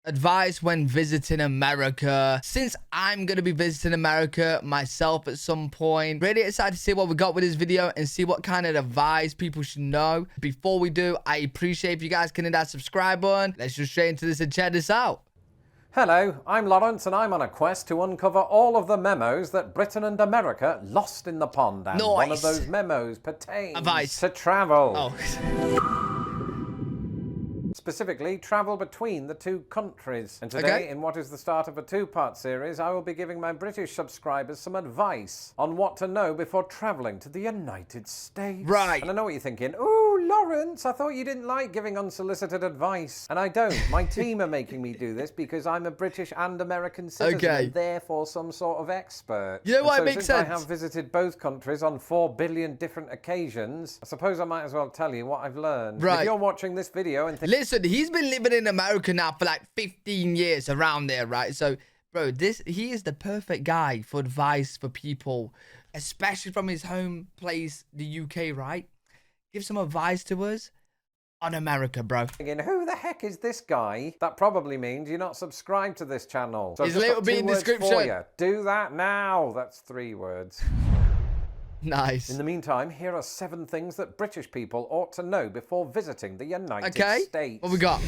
advice when visiting America. Since I'm going to be visiting America myself at some point, really excited to see what we got with this video and see what kind of advice people should know. Before we do, I appreciate if you guys can hit that subscribe button. Let's just straight into this and check this out. Hello, I'm Lawrence and I'm on a quest to uncover all of the memos that Britain and America lost in the pond. And one of those memos pertains to travel. Oh. Specifically, travel between the two countries. And today, in what is the start of a two-part series, I will be giving my British subscribers some advice on what to know before travelling to the United States. Right. And I know what you're thinking. Ooh, Lawrence, I thought you didn't like giving unsolicited advice. And I don't. My team are making me do this because I'm a British and American citizen and therefore some sort of expert. You know what, it makes sense. I have visited both countries on 4 billion different occasions, I suppose I might as well tell you what I've learned. Right. If you're watching this video and think... Listen, he's been living in America now for like 15 years, around there, right? So, bro, he is the perfect guy for advice for people, especially from his home place, the UK, right? Give some advice to us on America, bro. Thinking, who the heck is this guy? That probably means you're not subscribed to this channel. So his link will be in the description. Do that now. That's 3 words. Nice. In the meantime, here are 7 things that British people ought to know before visiting the United States. What we got?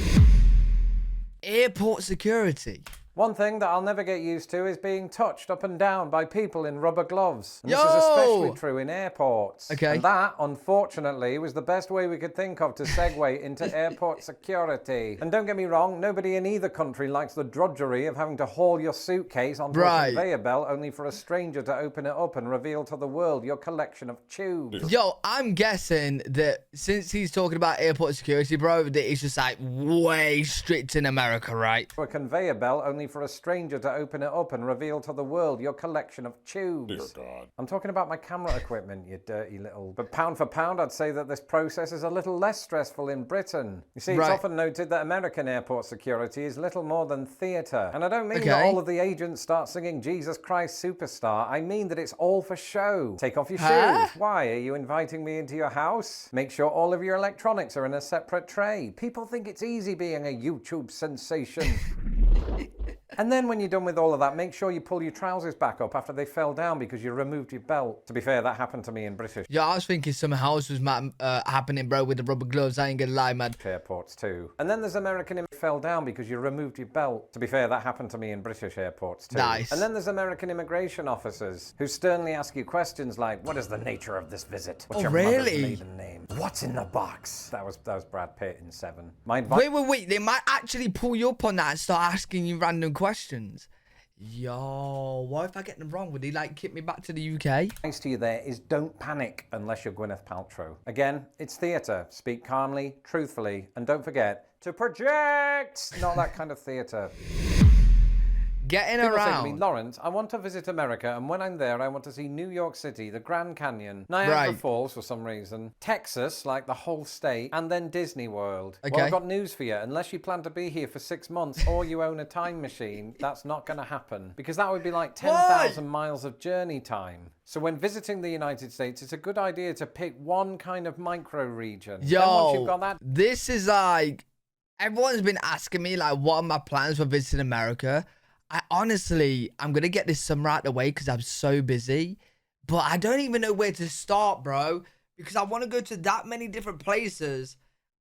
Airport security. One thing that I'll never get used to is being touched up and down by people in rubber gloves. And this is especially true in airports. And that, unfortunately, was the best way we could think of to segue into airport security. And don't get me wrong, nobody in either country likes the drudgery of having to haul your suitcase onto a conveyor belt only for a stranger to open it up and reveal to the world your collection of tubes. Yo, I'm guessing that since he's talking about airport security, bro, that it's just like way strict in America, right? A conveyor belt only for a stranger to open it up and reveal to the world your collection of tubes. Dear God. I'm talking about my camera equipment, you dirty little... But pound for pound, I'd say that this process is a little less stressful in Britain. You see, it's often noted that American airport security is little more than theatre. And I don't mean that all of the agents start singing Jesus Christ Superstar. I mean that it's all for show. Take off your shoes. Why? Are you inviting me into your house? Make sure all of your electronics are in a separate tray. People think it's easy being a YouTube sensation. And then when you're done with all of that, make sure you pull your trousers back up after they fell down because you removed your belt. To be fair, that happened to me in British. Yeah, I was thinking something else was happening, bro, with the rubber gloves. I ain't gonna lie, man. Airports too. And then there's American fell down because you removed your belt. To be fair, that happened to me in British airports too. Nice. And then there's American immigration officers who sternly ask you questions like, what is the nature of this visit? What's your mother's maiden name? What's in the box? That was Brad Pitt in 7. Wait. They might actually pull you up on that and start asking you random questions. Yo, what if I get them wrong? Would he like kick me back to the UK? Advice to you there is don't panic unless you're Gwyneth Paltrow. Again, it's theatre. Speak calmly, truthfully, and don't forget to project. Not that kind of theatre. Getting People around. say to me, Lawrence, I want to visit America, and when I'm there, I want to see New York City, the Grand Canyon, Niagara Falls for some reason, Texas, like the whole state, and then Disney World. Well, I've got news for you. Unless you plan to be here for 6 months or you own a time machine, that's not going to happen. Because that would be like 10,000 miles of journey time. So when visiting the United States, it's a good idea to pick one kind of micro-region. Yo, then once you've got that... This is like... Everyone's been asking me, like, what are my plans for visiting America? I'm going to get this summer out of the way because I'm so busy. But I don't even know where to start, bro. Because I want to go to that many different places.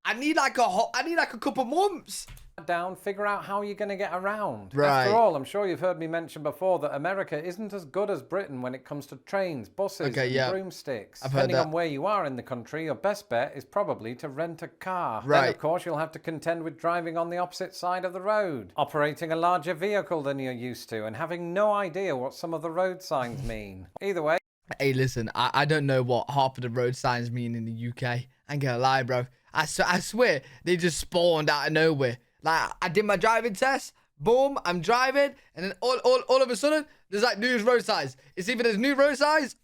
I need like a couple months. Down, figure out how you're going to get around. Right. After all, I'm sure you've heard me mention before that America isn't as good as Britain when it comes to trains, buses, and broomsticks. Depending on where you are in the country, your best bet is probably to rent a car. Then, of course, you'll have to contend with driving on the opposite side of the road, operating a larger vehicle than you're used to, and having no idea what some of the road signs mean. Either way. Hey, listen, I don't know what half of the road signs mean in the UK. I ain't gonna lie, bro. I swear, they just spawned out of nowhere. Like, I did my driving test, boom, I'm driving, and then all of a sudden, there's like new road signs. It's either there's new road signs,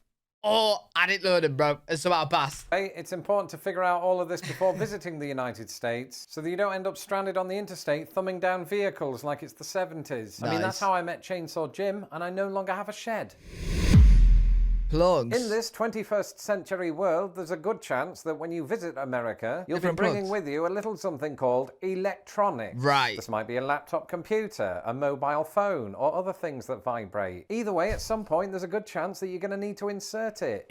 or I didn't learn them, bro, and so I'll pass. Hey, it's important to figure out all of this before visiting the United States, so that you don't end up stranded on the interstate thumbing down vehicles like it's the 70s. I mean, that's how I met Chainsaw Jim, and I no longer have a shed. Plugs. In this 21st century world, there's a good chance that when you visit America, you'll Different be bringing plugs. with you a little something called electronics. Right. This might be a laptop computer, a mobile phone, or other things that vibrate. Either way, at some point, there's a good chance that you're going to need to insert it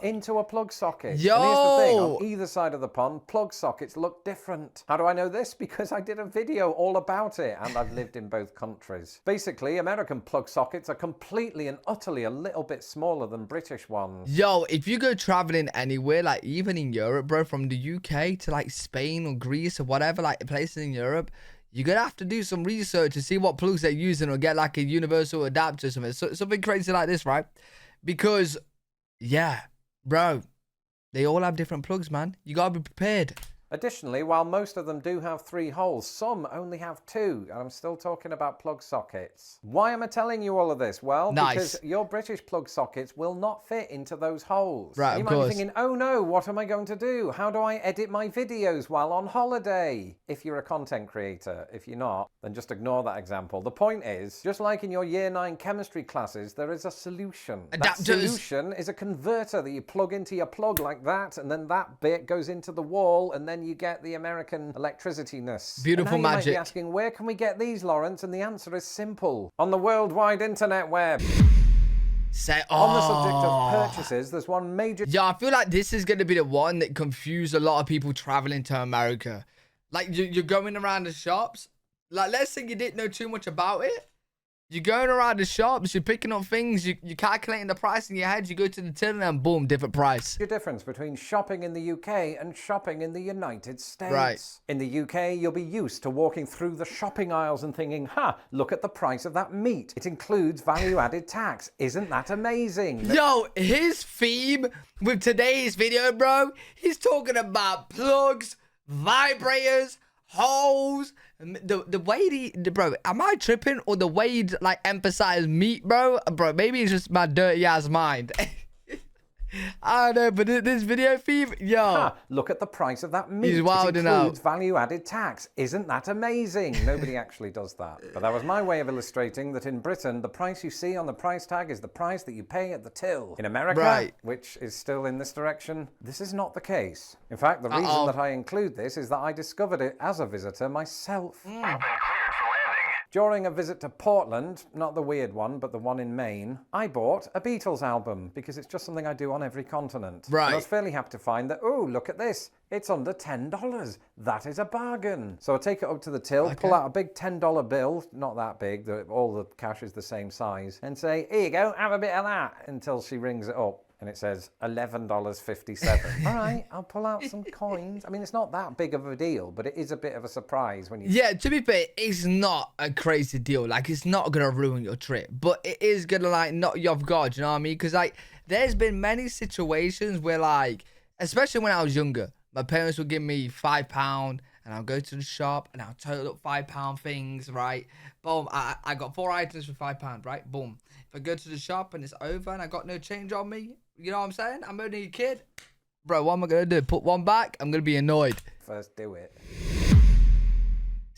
into a plug socket. Yo! And here's the thing, on either side of the pond, plug sockets look different. How do I know this? Because I did a video all about it, and I've lived in both countries. Basically, American plug sockets are completely and utterly a little bit smaller than British ones. Yo, if you go traveling anywhere, like even in Europe, bro, from the UK to like Spain or Greece or whatever, like places in Europe, you're gonna have to do some research to see what plugs they're using or get like a universal adapter or something. So, something crazy like this, right? Because, yeah, bro, they all have different plugs, man. You gotta be prepared. Additionally, while most of them do have 3 holes, some only have 2, and I'm still talking about plug sockets. Why am I telling you all of this? Well, because your British plug sockets will not fit into those holes. Right, you might be thinking, oh no, what am I going to do? How do I edit my videos while on holiday? If you're a content creator. If you're not, then just ignore that example. The point is, just like in your year 9 chemistry classes, there is a solution. Adapters. That solution is a converter that you plug into your plug like that, and then that bit goes into the wall, and then you get the American electricity-ness. Beautiful and now magic. You might be asking, where can we get these, Lawrence? And the answer is simple. On the worldwide internet web. On the subject of purchases, there's one major... Yeah, I feel like this is going to be the one that confused a lot of people traveling to America. Like, you're going around the shops. Like, let's say you didn't know too much about it. You're going around the shops, you're picking up things, you're calculating the price in your head, you go to the till and boom, different price. The difference between shopping in the UK and shopping in the United States. Right. In the UK, you'll be used to walking through the shopping aisles and thinking, look at the price of that meat. It includes value-added tax. Isn't that amazing? Yo, his theme with today's video, bro, he's talking about plugs, vibrators, holes. The way bro, am I tripping or the way he like emphasize meat, bro? Bro, maybe it's just my dirty ass mind. I don't know, but this video theme, yo. Look at the price of that meat. He's wilding it includes out. value-added tax. Isn't that amazing? Nobody actually does that. But that was my way of illustrating that in Britain, the price you see on the price tag is the price that you pay at the till. In America, which is still in this direction, this is not the case. In fact, the reason that I include this is that I discovered it as a visitor myself. During a visit to Portland, not the weird one, but the one in Maine, I bought a Beatles album because it's just something I do on every continent. Right. And I was fairly happy to find that, oh, look at this. It's under $10. That is a bargain. So I take it up to the till, pull out a big $10 bill, not that big, all the cash is the same size, and say, here you go, have a bit of that, until she rings it up. And it says $11.57. All right, I'll pull out some coins. I mean, it's not that big of a deal, but it is a bit of a surprise when you... Yeah, to be fair, it's not a crazy deal. Like, it's not going to ruin your trip. But it is going to, like, knock you off guard, you know what I mean? Because, like, there's been many situations where, like, especially when I was younger, my parents would give me £5 and I'll go to the shop and I'll total up £5 things, right? Boom, I got 4 items for £5, right? Boom. If I go to the shop and it's over and I got no change on me, you know what I'm saying? I'm only a kid. Bro, what am I going to do? Put one back? I'm going to be annoyed. First do it.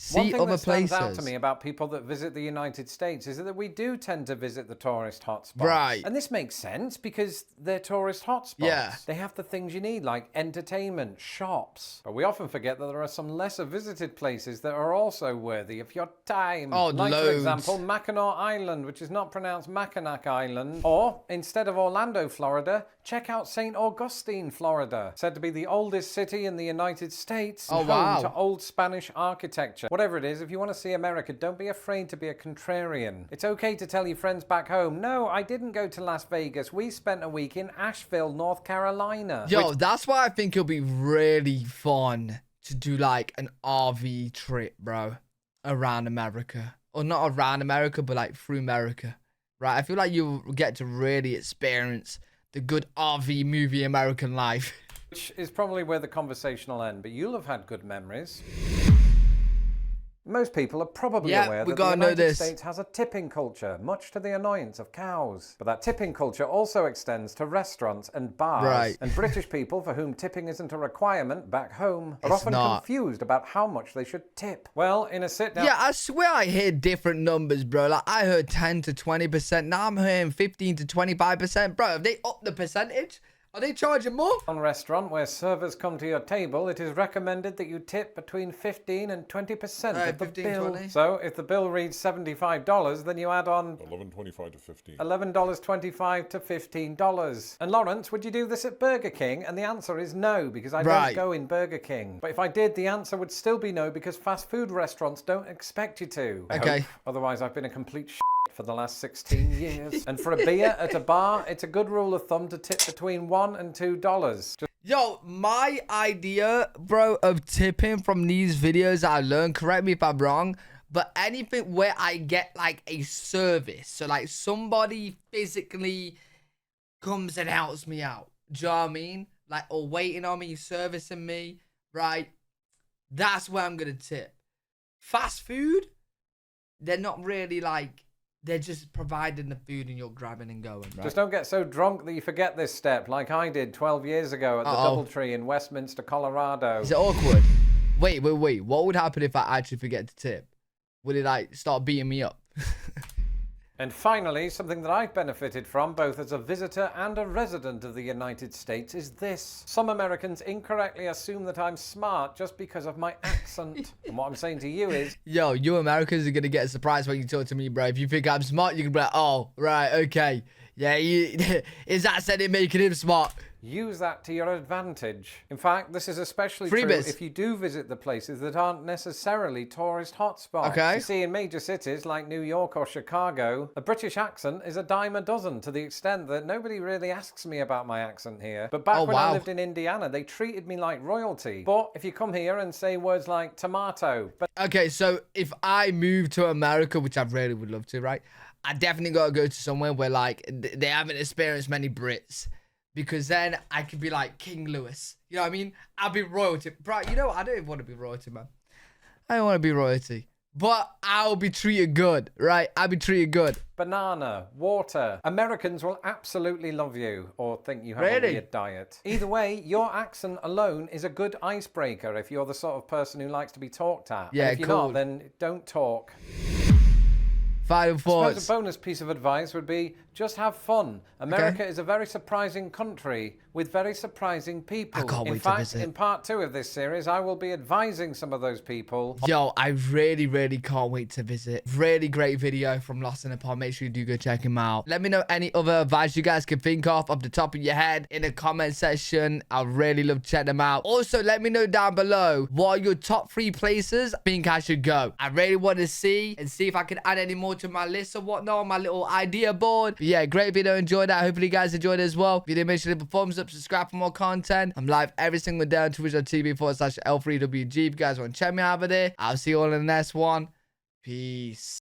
See One thing other that stands places. out to me about people that visit the United States is that we do tend to visit the tourist hotspots. Right. And this makes sense because they're tourist hotspots. Yeah. They have the things you need like entertainment, shops. But we often forget that there are some lesser visited places that are also worthy of your time. Oh, like, loads. for example, Mackinac Island, which is not pronounced Mackinac Island. Or, instead of Orlando, Florida, check out St. Augustine, Florida. Said to be the oldest city in the United States. Oh, home wow. to old Spanish architecture. Whatever it is, if you want to see America, don't be afraid to be a contrarian. It's okay to tell your friends back home, no, I didn't go to Las Vegas. We spent a week in Asheville, North Carolina. Yo, that's why I think it'll be really fun to do like an RV trip, bro, around America. Or not around America, but like through America, right? I feel like you'll get to really experience the good RV movie American life. Which is probably where the conversation will end, but you'll have had good memories. Most people are probably Yeah, aware we that the gotta know United this. States has a tipping culture, much to the annoyance of cows. But that tipping culture also extends to restaurants and bars. Right. And British people for whom tipping isn't a requirement back home are It's often not. confused about how much they should tip. Well, in a sit-down... Yeah, I swear I hear different numbers, bro. Like, I heard 10 to 20%. Now I'm hearing 15 to 25%. Bro, have they upped the percentage? Are they charging more? On restaurant where servers come to your table, it is recommended that you tip between 15 and 20% Right, of the 15, bill. 20. So if the bill reads $75, then you add on $11.25 to $15. $11.25 to $15. And Lawrence, would you do this at Burger King? And the answer is no, because I Right. don't go in Burger King. But if I did, the answer would still be no, because fast food restaurants don't expect you to. I Okay. hope. Otherwise, I've been a complete for the last 16 years. And for a beer at a bar, it's a good rule of thumb to tip between $1 and $2. Yo, my idea, bro, of tipping from these videos I learned, correct me if I'm wrong, but anything where I get like a service, so like somebody physically comes and helps me out, do you know what I mean? Like, or waiting on me, servicing me, right? That's where I'm gonna tip. Fast food, they're not really like, they're just providing the food and you're grabbing and going, right? Just don't get so drunk that you forget this step, like I did 12 years ago at the Doubletree in Westminster, Colorado. Is it awkward? Wait. What would happen if I actually forget to tip? Would it like start beating me up? And finally, something that I've benefited from, both as a visitor and a resident of the United States, is this. Some Americans incorrectly assume that I'm smart just because of my accent. And what I'm saying to you is... Yo, you Americans are gonna get a surprise when you talk to me, bro. If you think I'm smart, you can be like, oh, right, okay. Yeah, his accent ain't making him smart. Use that to your advantage. In fact, this is especially true if you do visit the places that aren't necessarily tourist hotspots. Okay. You see, in major cities like New York or Chicago, a British accent is a dime a dozen, to the extent that nobody really asks me about my accent here. But back when I lived in Indiana, they treated me like royalty. But if you come here and say words like tomato... Okay, so if I move to America, which I really would love to, right? I definitely gotta go to somewhere where, like, they haven't experienced many Brits. Because then I could be like King Louis. You know what I mean? I'll be royalty. Bro, you know what? I don't even want to be royalty, man. I don't want to be royalty. But I'll be treated good, right? I'll be treated good. Banana, water. Americans will absolutely love you or think you have a weird diet. Either way, your accent alone is a good icebreaker if you're the sort of person who likes to be talked at. Yeah, and if you're not, then don't talk. Final thoughts. I suppose a bonus piece of advice would be just have fun. America is a very surprising country with very surprising people. I can't wait in fact, to visit. in part 2 of this series, I will be advising some of those people. Yo, I really can't wait to visit. Really great video from Lost in a Pod. Make sure you do go check him out. Let me know any other advice you guys can think of off the top of your head in the comment section. I'd really love to check them out. Also, let me know down below what are your top 3 places I think I should go. I really want to see if I can add any more to my list or whatnot on my little idea board. But yeah, great video. Enjoyed that. Hopefully you guys enjoyed it as well. If you did, make sure to leave a thumbs up, subscribe for more content. I'm live every single day on twitch.tv/L3WG. If you guys want to check me out over there, I'll see you all in the next one. Peace.